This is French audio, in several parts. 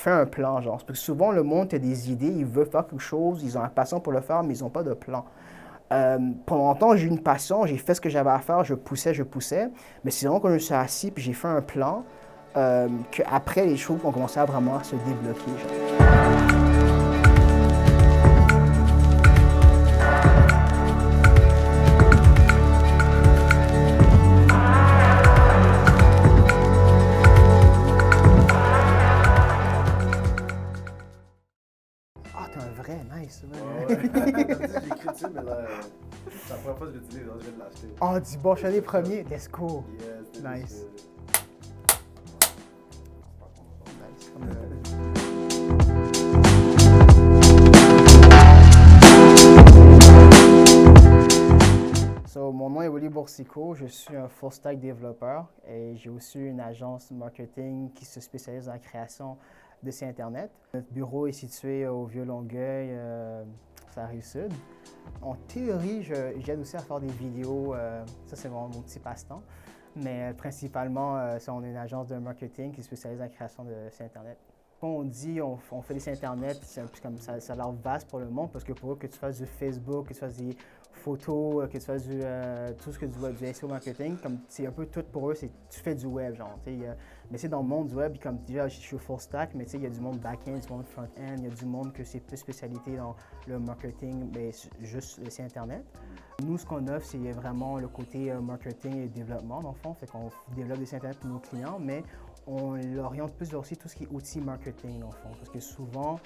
fais un plan, genre. Parce que souvent, le monde a des idées, ils veulent faire quelque chose, ils ont la passion pour le faire, mais ils n'ont pas de plan. Pendant longtemps, j'ai eu une passion, j'ai fait ce que j'avais à faire, je poussais. Mais c'est vraiment quand je me suis assis puis j'ai fait un plan qu'après, les choses ont commencé à vraiment se débloquer, genre. Ah, t'es un vrai, nice, Ouais, ouais. ouais. J'ai écrit dessus, mais là, c'est la première fois que je l'utilise, donc je vais l'acheter. Oh, du bon, je suis un des premiers, let's go. Yes, Nice. Nice. So, mon nom est Willy Boursico, je suis un full stack développeur et j'ai aussi une agence marketing qui se spécialise dans la création de sites Internet. Notre bureau est situé au Vieux-Longueuil, sur la Rive-Sud. En théorie, j'aide aussi à faire des vidéos, ça c'est mon petit passe-temps. Mais principalement, on est une agence de marketing qui se spécialise dans la création de sites Internet. Quand on dit on fait des sites Internet, c'est un peu comme ça a l'air vaste pour le monde parce que pour eux, que tu fasses du Facebook, que tu fasses des photos, que tu fasses tout ce que du SEO marketing, comme c'est un peu tout pour eux, c'est tu fais du web, genre. Mais c'est dans le monde du web, comme déjà je suis full stack, mais il y a du monde back-end, du monde front-end, il y a du monde que c'est plus spécialité dans le marketing, mais juste le site Internet. Nous, ce qu'on offre, c'est vraiment le côté marketing et développement, dans le fond. Fait qu'on développe des sites Internet pour nos clients, mais on l'oriente plus vers aussi tout ce qui est outils marketing, dans le fond. Parce que souvent,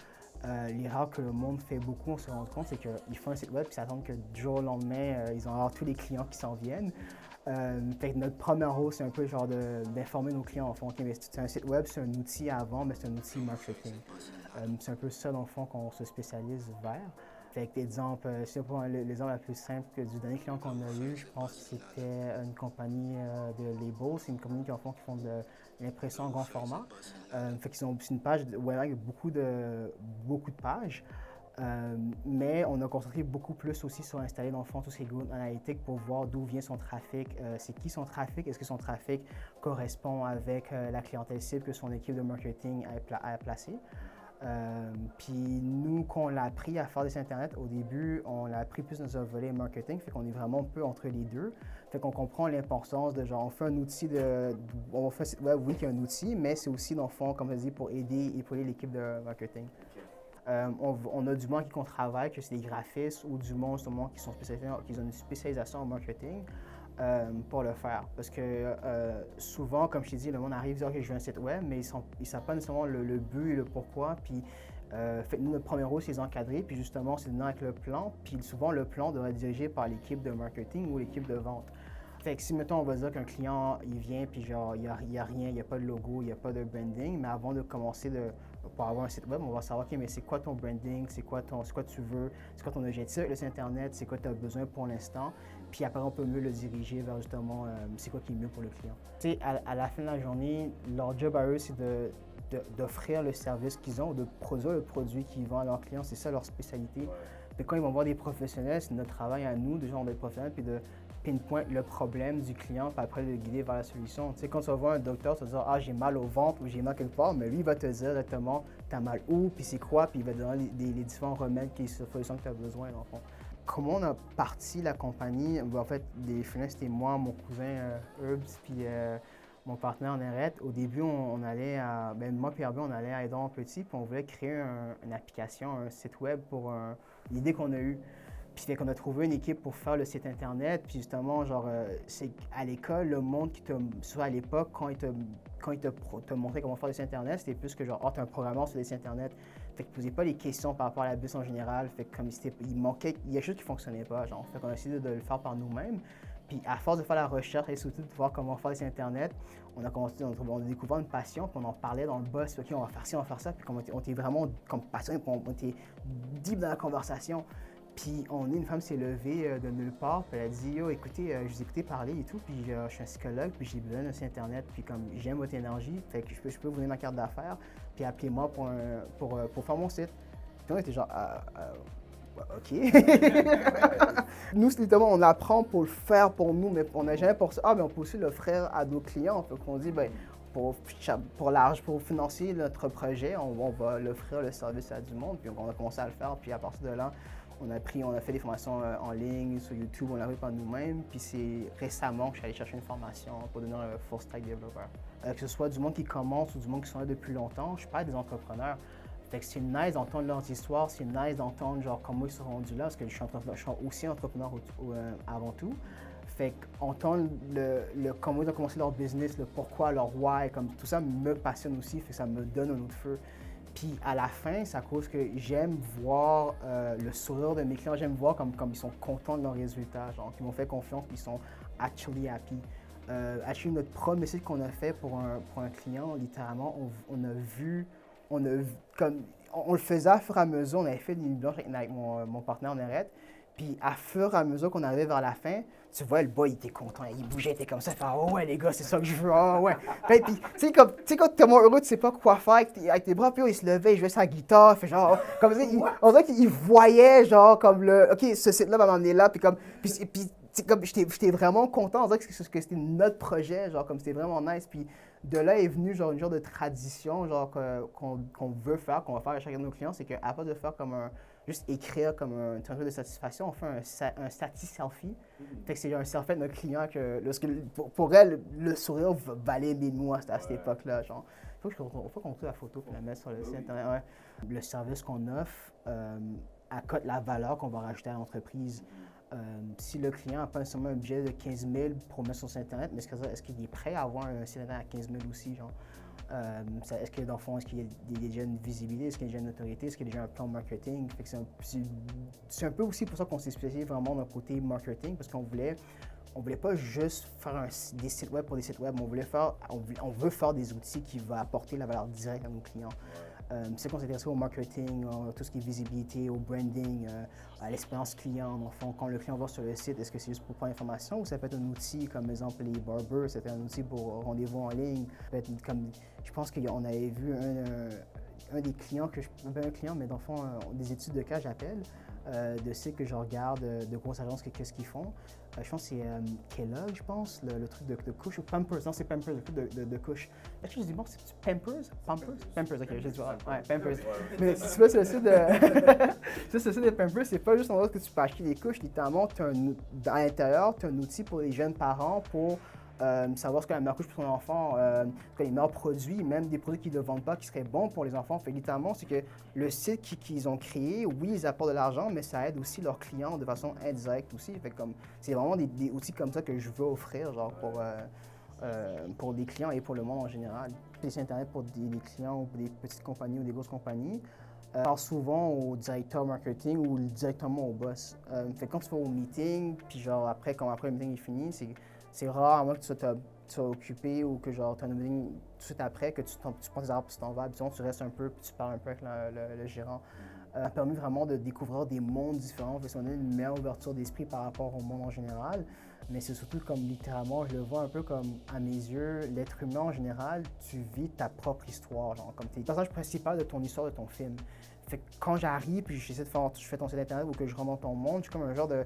l'erreur que le monde fait beaucoup, on se rend compte, c'est qu'ils font un site web puis s'attendent que du jour au lendemain, ils vont avoir tous les clients qui s'en viennent. Fait que notre premier rôle, c'est un peu genre d'informer nos clients, en fond. OK, mais c'est un site web, c'est un outil à vendre, mais c'est un outil marketing. C'est un peu ça, dans le fond, qu'on se spécialise vers. Fait que, exemple, c'est pour l'exemple la plus simple que du dernier client qu'on a eu, je pense que c'était une compagnie de labels. C'est une compagnie qui font de l'impression en grand format. Fait qu'ils ont une page web avec beaucoup de pages. Mais on a concentré beaucoup plus aussi sur installer dans le fond tout ce qui est Google Analytics pour voir d'où vient son trafic, c'est qui son trafic, est-ce que son trafic correspond avec la clientèle cible que son équipe de marketing a placée. Puis nous, quand on l'a appris à faire des sites Internet, au début, on l'a appris plus dans un volet marketing, fait qu'on est vraiment un peu entre les deux. Fait qu'on comprend l'importance de genre, on fait un outil on fait un site web, oui, qui est un outil, mais c'est aussi dans le fond, comme je dis, pour épauler l'équipe de marketing. On a du monde qui travaille, que c'est des graphistes ou du monde justement qui ont une spécialisation en marketing pour le faire. Parce que souvent, comme je t'ai dit, le monde arrive à dire que je veux un site web, mais ils ne savent pas nécessairement le but et le pourquoi. Puis, fait que nous, notre premier rôle, c'est les encadrer, puis justement, c'est de venir avec le plan. Puis souvent, le plan doit être dirigé par l'équipe de marketing ou l'équipe de vente. Fait que si, mettons, on va dire qu'un client, il vient, puis genre, il n'y a rien, il n'y a pas de logo, il n'y a pas de branding, mais avant de commencer pour avoir un site web, on va savoir, OK, mais c'est quoi ton branding, c'est quoi tu veux, c'est quoi ton objectif avec le site Internet, c'est quoi tu as besoin pour l'instant, puis après, on peut mieux le diriger vers justement, c'est quoi qui est mieux pour le client. Tu sais, à la fin de la journée, leur job à eux, c'est d'offrir le service qu'ils ont, de produire le produit qu'ils vendent à leurs clients, c'est ça leur spécialité. Puis quand ils vont voir des professionnels, c'est notre travail à nous, de genre d'être professionnels, puis de pinpoint le problème du client, puis après le guider vers la solution. Tu sais, quand tu vas voir un docteur, tu vas dire « Ah, j'ai mal au ventre » ou « J'ai mal quelque part », mais lui, il va te dire directement « T'as mal où », puis c'est quoi, puis il va te donner les différents remèdes et solutions que tu as besoin, dans le fond. Comment on a parti la compagnie? En fait, les freelances, c'était moi, mon cousin Herbs, puis mon partenaire Nerette. Au début, on allait moi et Herbie, on allait à Edouard Petit, puis on voulait créer une application, un site web pour l'idée qu'on a eue. Puis fait qu'on a trouvé une équipe pour faire le site Internet. Puis justement, genre, c'est à l'école, le monde soit à l'époque, quand il te montrait comment faire le site Internet, c'était plus que genre, t'es un programmeur sur les sites Internet. Fait qu'ils ne posaient pas les questions par rapport à la bus en général. Fait que comme il manquait, il y a des choses qui ne fonctionnaient pas, genre. Fait qu'on a essayé de le faire par nous-mêmes. Puis à force de faire la recherche et surtout de voir comment faire le site Internet, on a découvert une passion, puis on en parlait dans le boss. OK, on va faire ci, on va faire ça. Puis on était vraiment comme passionné, on était deep dans la conversation. Puis une femme s'est levée de nulle part, puis elle a dit « Yo, écoutez, je vous écoutais parler et tout, puis je suis un psychologue, puis j'ai besoin d'un site Internet, puis comme j'aime votre énergie, fait que je peux vous donner ma carte d'affaires, puis appelez-moi pour faire mon site. » Puis on était genre OK. Nous, c'est littéralement, on apprend pour le faire pour nous, mais on n'a jamais pour ça. Ah, mais on peut aussi l'offrir à nos clients. Fait qu'on dit, ben, pour financer notre projet, on va l'offrir le service à du monde, puis on a commencé à le faire, puis à partir de là, on a fait des formations en ligne, sur YouTube, on l'a fait par nous-mêmes, puis c'est récemment que je suis allé chercher une formation pour devenir un full stack développeur. Que ce soit du monde qui commence ou du monde qui sont là depuis longtemps, je parle des entrepreneurs. Fait que c'est nice d'entendre leurs histoires, c'est nice d'entendre genre comment ils sont rendus là, parce que je suis aussi entrepreneur avant tout. Fait qu'entendre comment ils ont commencé leur business, le pourquoi, leur why, comme tout ça me passionne aussi, fait que ça me donne un autre feu. Puis à la fin, c'est à cause que j'aime voir le sourire de mes clients, j'aime voir comme ils sont contents de leurs résultats, genre qu'ils m'ont fait confiance, qu'ils sont actually happy. Notre premier site qu'on a fait pour un client, littéralement, on le faisait à fur et à mesure, on avait fait une blanche avec mon partenaire Nerette, puis à fur et à mesure qu'on arrivait vers la fin, tu vois, le boy, il était content, il bougeait, il était comme ça, il fait « Oh ouais, les gars, c'est ça que je veux, oh ouais! » Puis, tu sais, quand t'es tellement heureux, tu sais pas quoi faire avec tes bras, puis il se levait, il jouait sa guitare, fait genre, comme ça, on dirait qu'il voyait, genre, comme OK, ce site-là va m'emmener là, puis comme j'étais vraiment content, on dirait que c'était notre projet, genre, comme c'était vraiment nice, puis de là est venu genre une genre de tradition genre qu'on veut faire, qu'on va faire à chacun de nos clients, c'est qu'à part de faire juste écrire comme un truc de satisfaction, on fait un status selfie. Fait que c'est un selfie de notre client que pour elle, le sourire valait des mots à cette époque-là. Genre, faut qu'on trouve la photo et la mettre sur le site internet. Ouais. Le service qu'on offre accote la valeur qu'on va rajouter à l'entreprise. Si le client n'a pas nécessairement un budget de 15 000 pour mettre sur son Internet, mais est-ce qu'il est prêt à avoir un site Internet à 15 000 aussi, genre? Est-ce que dans le fond, est-ce qu'il y a déjà une visibilité, est-ce qu'il y a déjà une autorité, est-ce qu'il y a déjà un plan de marketing? Fait que c'est un peu aussi pour ça qu'on s'est spécialisé vraiment dans le côté marketing, parce qu'on voulait pas juste faire des sites web pour des sites web, on veut faire des outils qui vont apporter la valeur directe à nos clients. C'est qu'on s'est intéressé au marketing, tout ce qui est visibilité, au branding, à l'expérience client. Dans le fond, quand le client va sur le site, est-ce que c'est juste pour prendre l'information ou ça peut être un outil, comme par exemple les barbers, c'était un outil pour rendez-vous en ligne. Je pense qu'on avait vu un des clients, pas un client, mais dans le fond, des études de cas, j'appelle, de sites que je regarde, de grosses agences, qu'est-ce qu'ils font. Je pense que c'est Kellogg, je pense, le truc de couche, ou Pampers, non, c'est Pampers, le truc de couche. Est-ce que je dis bon, c'est Pampers? Pampers, ok, j'ai dit, ouais, Pampers. Mais si tu vas sur le site de Pampers, c'est pas juste en mode que tu peux acheter des couches, littéralement, à l'intérieur, tu as un outil pour les jeunes parents pour savoir ce que la meilleure couche pour son enfant, les meilleurs produits, même des produits qu'ils ne vendent pas qui seraient bons pour les enfants. Fait littéralement, c'est que le site qu'ils ont créé, oui, ils apportent de l'argent, mais ça aide aussi leurs clients de façon indirecte aussi. Fait comme c'est vraiment des outils comme ça que je veux offrir, genre pour des clients et pour le monde en général. Les sites Internet pour des clients ou pour des petites compagnies ou des grosses compagnies. Je parle souvent au directeur marketing ou directement au boss. Fait quand tu vas au meeting, puis genre après le meeting est fini, c'est rare, à moins que tu sois occupé ou que genre tu as un meeting tout de suite après, que tu prends tes arbres puis tu t'en vas. Sinon, tu restes un peu puis tu parles un peu avec le gérant. Ça a permis vraiment de découvrir des mondes différents, ça m'a donné une meilleure ouverture d'esprit par rapport au monde en général. Mais c'est surtout comme littéralement, je le vois un peu comme à mes yeux, l'être humain en général, tu vis ta propre histoire, genre comme t'es le personnage principal de ton histoire, de ton film. Fait que quand j'arrive puis je fais ton site internet ou que je rentre dans ton monde, je suis comme un genre de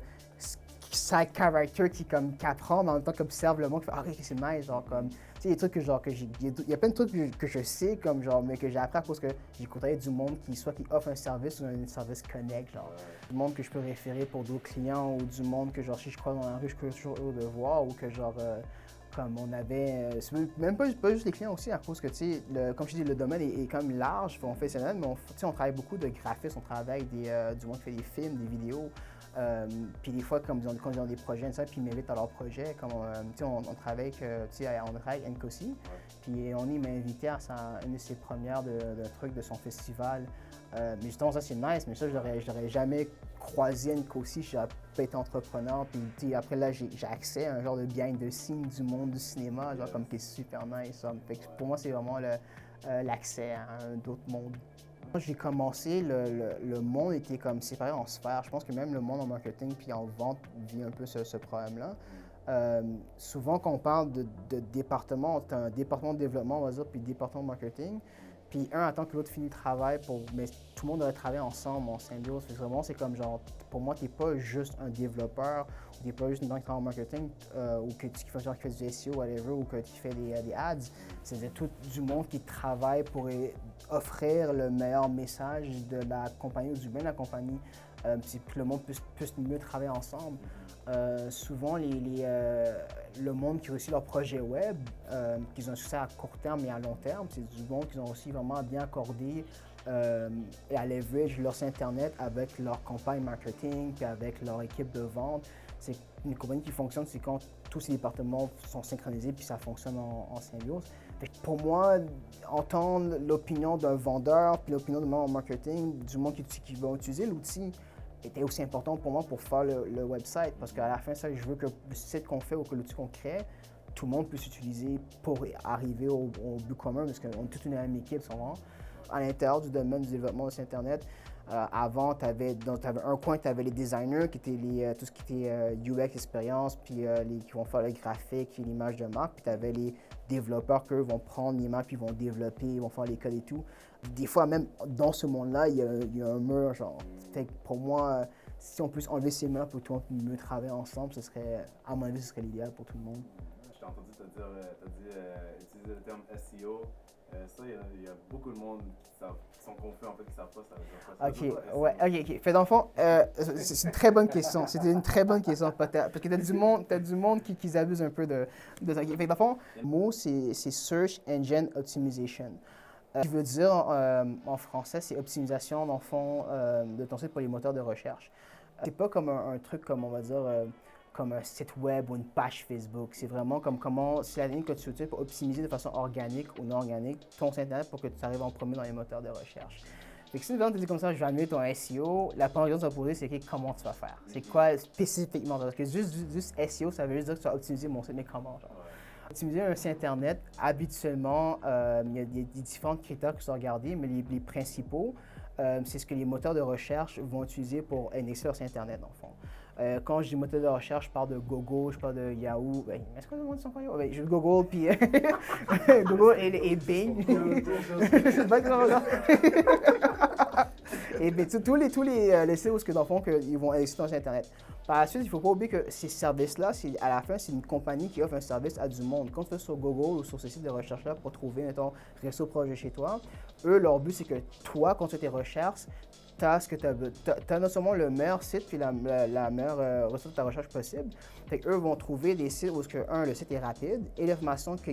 side character qui apprend, mais en même temps qui observe le monde, qui fait « Ah, ok, c'est nice », genre comme, tu sais, des trucs que genre, il y a plein de trucs que je sais, comme genre, mais que j'ai appris à cause que j'ai côtoyé du monde qui offre un service ou un service connect, genre, du monde que je peux référer pour d'autres clients ou du monde que genre, si je crois dans la rue, je suis toujours heureux de voir ou que genre, comme on avait, même pas juste les clients aussi, à cause que, tu sais, comme je dis, le domaine est quand même large, professionnel, mais on travaille beaucoup de graphistes, on travaille avec du monde qui fait des films, des vidéos. Puis des fois, quand ils ont des projets, ça, puis ils m'invitent à leur projet, comme on travaille avec Nkosi, puis il m'a invité à une de ses premières de trucs de son festival. Mais justement, ça c'est nice, mais ça je l'aurais jamais croisé Nkosi si j'avais pas été entrepreneur. Puis après là, j'ai accès à un genre de behind the scenes du monde du cinéma, genre comme qui est super nice. Fait que pour moi, c'est vraiment l'accès à un autre monde. Quand j'ai commencé, le monde était comme séparé en sphères. Je pense que même le monde en marketing puis en vente vit un peu ce problème-là. Souvent, quand on parle de département, tu as un département de développement, on va dire, puis département de marketing. Puis un attend que l'autre finisse le travail, mais tout le monde devrait travailler ensemble en symbiose. Fait que vraiment, c'est comme genre, pour moi, tu n'es pas juste un développeur, tu n'es pas juste une gens qui travaille en marketing, ou que tu fais, genre, qui fait du SEO, whatever, ou que tu fais des ads. C'est tout du monde qui travaille pour offrir le meilleur message de la compagnie ou du bien de la compagnie, puis que le monde puisse mieux travailler ensemble. Souvent, le monde qui réussit leur projet web, qu'ils ont un succès à court terme et à long terme, c'est du monde qui ont aussi vraiment bien accordé et à leverage leur site Internet avec leur campagne marketing puis avec leur équipe de vente. C'est une compagnie qui fonctionne, c'est quand tous ces départements sont synchronisés puis ça fonctionne en symbiose. Pour moi, entendre l'opinion d'un vendeur puis l'opinion d'un membre en marketing, du monde qui va utiliser l'outil, était aussi important pour moi pour faire le website, parce qu'à la fin, ça, je veux que le site qu'on fait ou que l'outil qu'on crée, tout le monde puisse utiliser pour arriver au but commun, parce qu'on est toute une même équipe, souvent. À l'intérieur du domaine du développement de site Internet, avant, tu avais un coin, tu avais les designers, qui étaient tout ce qui était UX expérience, puis qui vont faire le graphique et l'image de marque, puis tu avais les développeurs qui vont prendre l'image, puis ils vont développer, ils vont faire les codes et tout. Des fois, même dans ce monde-là, il y a un mur, genre. Fait que pour moi, si on peut enlever ces murs pour que tout le monde mieux travailler ensemble, ce serait, à mon avis, ce serait l'idéal pour tout le monde. Je t'ai entendu te dire, utiliser le terme SEO. Ça, il y a beaucoup de monde qui sont confus, en fait, qui ne savent pas ça veut dire quoi. OK, ouais, OK. Fait dans le fond, c'est une très bonne question. C'était une très bonne question, peut-être. Parce que t'as du monde qui abuse un peu de ça. Fait dans le fond, le mot, c'est Search Engine Optimization. Ce qui veut dire en français, c'est optimisation, dans le fond, de ton site pour les moteurs de recherche. C'est pas comme un truc comme, on va dire, comme un site web ou une page Facebook. C'est vraiment comme comment, c'est la ligne que tu utilises pour optimiser de façon organique ou non organique ton site Internet pour que tu arrives en premier dans les moteurs de recherche. Fait que si tu dis comme ça, je vais améliorer ton SEO, la première question que tu vas poser, c'est comment tu vas faire. C'est quoi spécifiquement? Parce que juste SEO, ça veut juste dire que tu vas optimiser mon site, mais comment, genre? Optimiser un site Internet, habituellement, il y a des différents critères qui sont regardés, mais les principaux, c'est ce que les moteurs de recherche vont utiliser pour indexer leur site Internet, dans le fond. Quand je dis moteur de recherche, je parle de Google, je parle de Yahoo. Est-ce que le monde dit encore Yahoo? Je dis Google, puis Google et Bing. C'est pas que ça. Et bien, tous les sites où, dans le fond, ils vont indexer ton site Internet. Par la suite, il ne faut pas oublier que ces services-là, à la fin, c'est une compagnie qui offre un service à du monde. Quand tu vas sur Google ou sur ce site de recherche-là pour trouver, mettons, resto proche de chez toi, eux, leur but, c'est que toi, quand tu fais tes recherches, tu as non seulement le meilleur site puis la meilleure ressource de ta recherche possible. Fait qu'eux vont trouver des sites où, le site est rapide et l'information que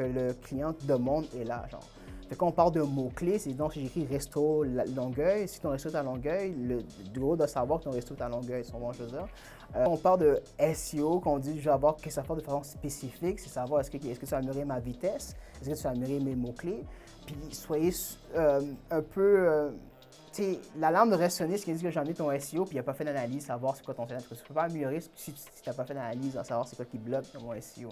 le client demande est là, genre. Fait qu'on parle de mots-clés, c'est donc si j'écris resto Longueuil, si ton resto est à Longueuil, le bureau doit savoir que ton resto est à Longueuil, c'est bon, je veux dire. On parle de SEO, qu'on dit je vais avoir que ça fait de façon spécifique, c'est savoir est-ce que tu vas améliorer ma vitesse, est-ce que tu vas améliorer mes mots-clés, puis soyez un peu. L'alarme de résonniste qui dit que j'ai amené ton SEO puis il n'a pas fait d'analyse, savoir c'est quoi ton site. Tu ne peux pas améliorer si tu n'as pas fait d'analyse, à savoir c'est quoi qui bloque dans mon SEO.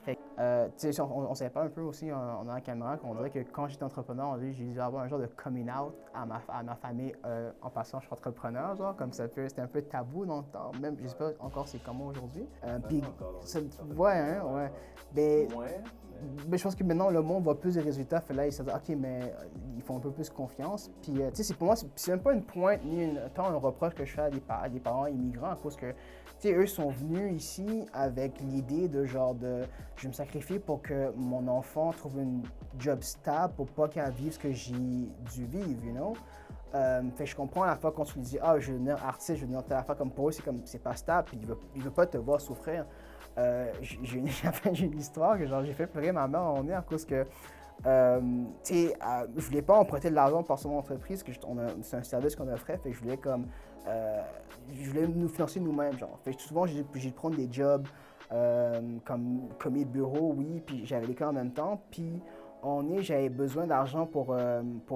Fait on ne savait pas un peu aussi en la caméra qu'on dirait que quand j'étais entrepreneur, j'ai dû avoir un genre de coming out à ma famille en passant je suis entrepreneur, genre, comme ça c'était un peu tabou dans le temps, même je ne sais pas encore c'est comment aujourd'hui. Ouais. Mais je pense que maintenant, le monde voit plus de résultats. Fait là, ils se disent, OK, mais ils font un peu plus confiance. Puis, pour moi, c'est même pas une pointe ni tant un reproche que je fais à des parents immigrants à cause que, eux sont venus ici avec l'idée de genre je vais me sacrifier pour que mon enfant trouve une job stable pour pas qu'il vive ce que j'ai dû vivre, you know? Fait que je comprends à la fois quand tu lui dis, je veux devenir artiste, je veux devenir telle affaire, comme pour eux, c'est pas stable, puis il veut pas te voir souffrir. J'ai une histoire que j'ai fait pleurer ma mère à un moment donné à cause que je voulais pas emprunter de l'argent par son entreprise, que c'est un service qu'on offrait, fait que je voulais nous financer nous-mêmes, genre. Fait que souvent j'ai dû prendre des jobs comme commis de bureau, oui, puis j'avais l'école en même temps, puis j'avais besoin d'argent pour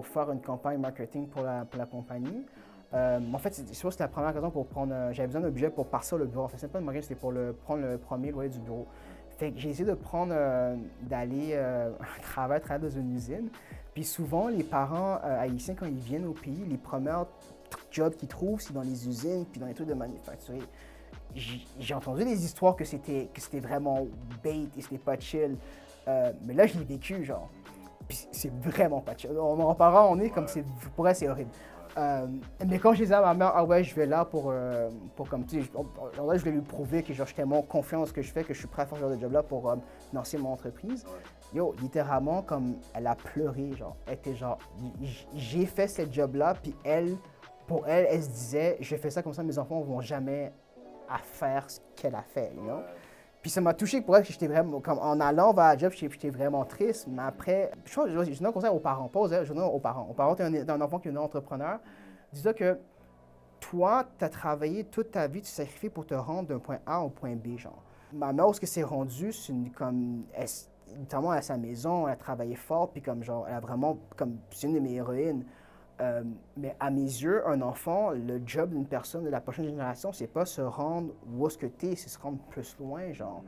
faire une campagne marketing pour la compagnie. En fait, c'était la première raison pour j'avais besoin d'un budget pour partir le bureau. En fait, c'est pas une marine, c'était pour prendre le premier loyer du bureau. Fait que j'ai essayé d'aller travailler dans une usine. Puis souvent, les parents haïtiens, quand ils viennent au pays, les premiers jobs qu'ils trouvent, c'est dans les usines, puis dans les trucs de manufacturier. J'ai entendu des histoires que c'était vraiment bait et c'était pas chill. Mais là, je l'ai vécu, genre. Puis c'est vraiment pas chill. On en reparlera, on est comme, pour elle, c'est horrible. Mais quand je disais à ma mère, ah ouais, je vais là pour comme, tu sais, là, je voulais lui prouver que genre, j'étais tellement confiant dans ce que je fais, que je suis prêt à faire ce genre de job-là pour lancer mon entreprise. Yo, littéralement, comme, elle a pleuré, genre, elle était genre, j'ai fait ce job-là, puis pour elle, elle se disait, je fais ça comme ça, mes enfants vont jamais à faire ce qu'elle a fait, you know? Puis ça m'a touché pour elle, que j'étais vraiment, comme en allant vers la job, j'étais vraiment triste, mais après, je donne un conseil aux parents, pas aux élèves, je donne aux parents. Aux parents, tu es un enfant qui est un entrepreneur, dis-toi que toi, tu as travaillé toute ta vie, tu t'es sacrifié pour te rendre d'un point A au point B, genre. Ma mère, où ce que c'est rendu, c'est comme, notamment à sa maison, elle a travaillé fort, puis comme genre, elle a vraiment, comme, c'est une de mes héroïnes. Mais à mes yeux, un enfant, le job d'une personne de la prochaine génération, c'est pas se rendre où est-ce que t'es, c'est se rendre plus loin, genre.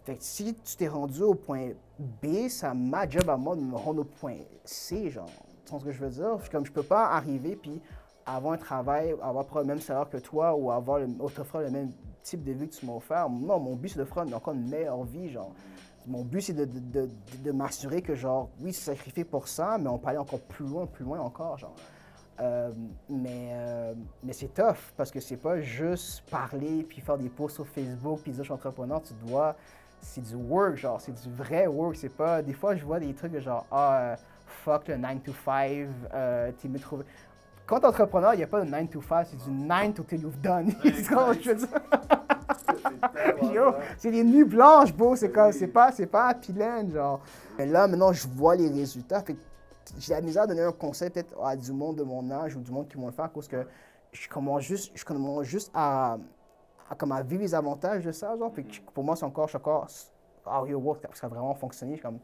Fait que si tu t'es rendu au point B, c'est ma job à moi de me rendre au point C, genre. Tu sais ce que je veux dire? Comme je peux pas arriver puis avoir un travail, avoir le même salaire que toi ou t'offrir le même type de vie que tu m'as offert. Non, mon but, c'est d'offrir encore une meilleure vie, genre. Mon but, c'est de m'assurer que, genre, oui, c'est sacrifié pour ça, mais on peut aller encore plus loin encore, genre. Mais c'est tough, parce que c'est pas juste parler, puis faire des posts sur Facebook, puis dire je suis entrepreneur, c'est du work, genre, c'est du vrai work, c'est pas, des fois, je vois des trucs de genre, fuck le 9 to 5, t'es mieux trouvé. Quand t'es entrepreneur, il n'y a pas de 9 to 5, c'est du 9 to till you've done. C'est ce que je veux dire. Yo, c'est des nuits blanches, bro. C'est comme, c'est pas à Pilène, genre. Et là, maintenant, je vois les résultats. Fait que j'ai la misère à donner un conseil peut-être à du monde de mon âge ou du monde qui vont le faire, parce que je commence juste à vivre les avantages de ça, genre. Puis pour moi, je suis encore, yo, ça a vraiment fonctionné. Comme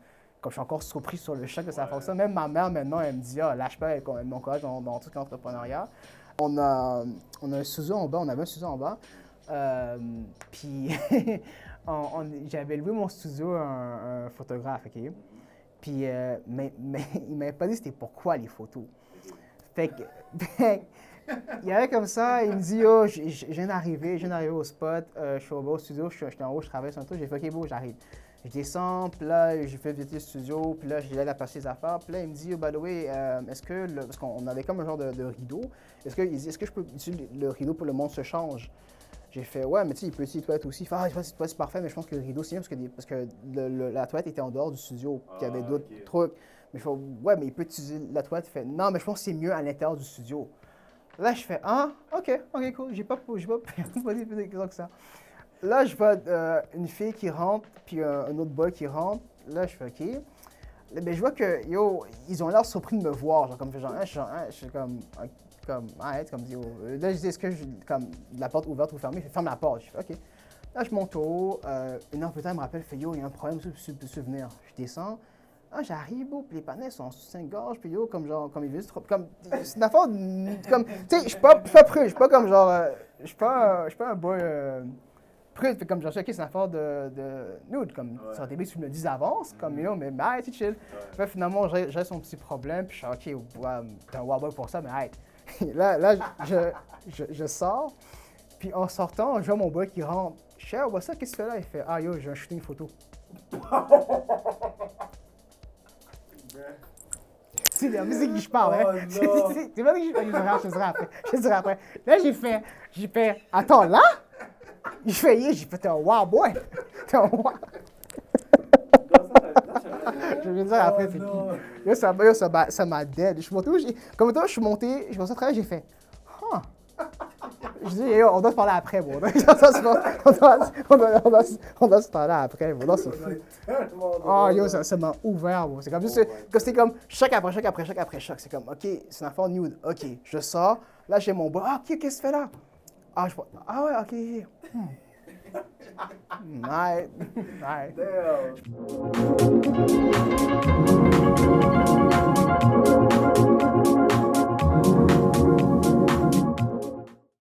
je suis encore surpris sur le choc que ça fonctionne. Même ma mère, maintenant, elle me dit, lâche pas, elle m'encourage dans tout l'entrepreneuriat. On a un studio en bas, on avait un studio en bas. Puis j'avais loué mon studio à un photographe, OK? Puis mais il m'avait pas dit c'était pourquoi les photos. Fait que il y avait comme ça, il me dit oh, je viens d'arriver au spot, je suis au studio, je suis en haut, je travaille sur un truc, j'ai fait OK, bon, j'arrive. Je descends, puis là, j'ai fait visiter le studio, puis là, j'ai allé à passer les affaires. Puis là, il me dit, by the way, est-ce que, parce qu'on avait comme un genre de rideau, est-ce que je peux utiliser le rideau pour que le monde se change? J'ai fait, ouais, mais tu sais, il peut utiliser les toilettes aussi. Il fait, c'est parfait, mais je pense que le rideau, c'est bien parce que la toilette était en dehors du studio, puis il y avait d'autres trucs. Mais je fais, ouais, mais il peut utiliser la toilette. Il fait, non, mais je pense que c'est mieux à l'intérieur du studio. Là, je fais, ok, cool, j'ai pas dit plus de que ça. Là, je vois une fille qui rentre, puis un autre boy qui rentre. Là, je fais OK. Mais je vois que, yo, ils ont l'air surpris de me voir. Genre, comme, je suis comme, arrête, comme, yo. Là, je dis, est-ce que comme, la porte ouverte ou fermée? Je ferme la porte. Je fais OK. Là, je monte au haut. Une heure plus tard, il me rappelle, fait, yo, il y a un problème, tu peux venir. Je descends. J'arrive, puis les panneaux sont sous 5 gorges, puis yo, comme ils veulent trop. Comme, c'est une affaire, comme, tu sais, je suis pas prude, je suis pas comme genre, je suis pas un boy. Fait comme genre, OK, c'est une affaire de nude, comme sur TV, tu me le dis d'avance, comme yo, mais arrête, c'est chill. Puis finalement, j'ai son petit problème, puis je suis OK, t'es un wild boy pour ça, mais arrête. là, je sors, puis en sortant, je vois mon boy qui rentre. Je sais, what's ça, qu'est-ce que tu fais là? Il fait, yo, j'ai un shooting photo. C'est la musique qui je parle, hein? C'est pas que je dirai après. Là, j'ai fait, attends, là? J'ai fait, t'es un wow boy. T'es un wow. Je vais dire après, c'est qui? Ça m'a dead. Je suis monté, comme toi, je suis monté, je commençais à travailler, j'ai fait, je dis, on doit se parler après, bon. On doit se parler après, bon. Là, c'est fou. Ça m'a ouvert, bon. C'est comme juste, c'est comme choc après choc. C'est comme, OK, c'est une affaire nude. OK, je sors. Là, j'ai mon bois. OK, qu'est-ce que tu fais là? Ouais, OK. Alright. Damn.